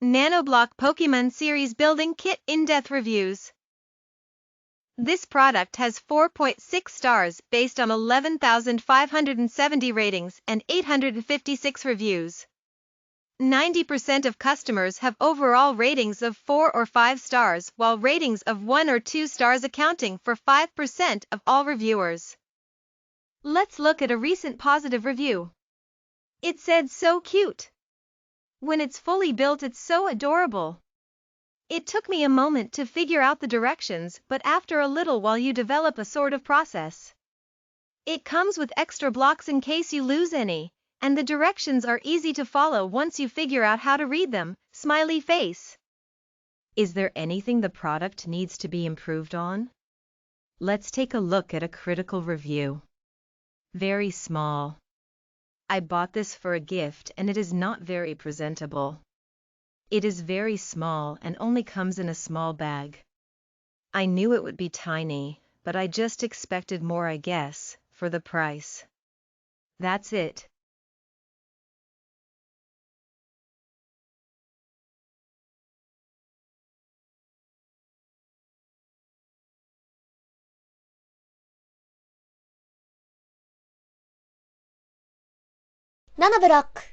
Nanoblock Pokemon Series Building Kit In-Depth Reviews. This product has 4.6 stars based on 11,570 ratings and 856 reviews. 90% of customers have overall ratings of 4 or 5 stars, while ratings of 1 or 2 stars accounting for 5% of all reviewers. Let's look at a recent positive review. It said, "So cute. When it's fully built, it's so adorable. It took me a moment to figure out the directions, but after a little while you develop a sort of process. It comes with extra blocks in case you lose any, and the directions are easy to follow once you figure out how to read them." Smiley face. Is there anything the product needs to be improved on? Let's take a look at a critical review. Very small. I bought this for a gift and it is not very presentable. It is very small and only comes in a small bag. I knew it would be tiny, but I just expected more, I guess, for the price. That's it. Nanoblock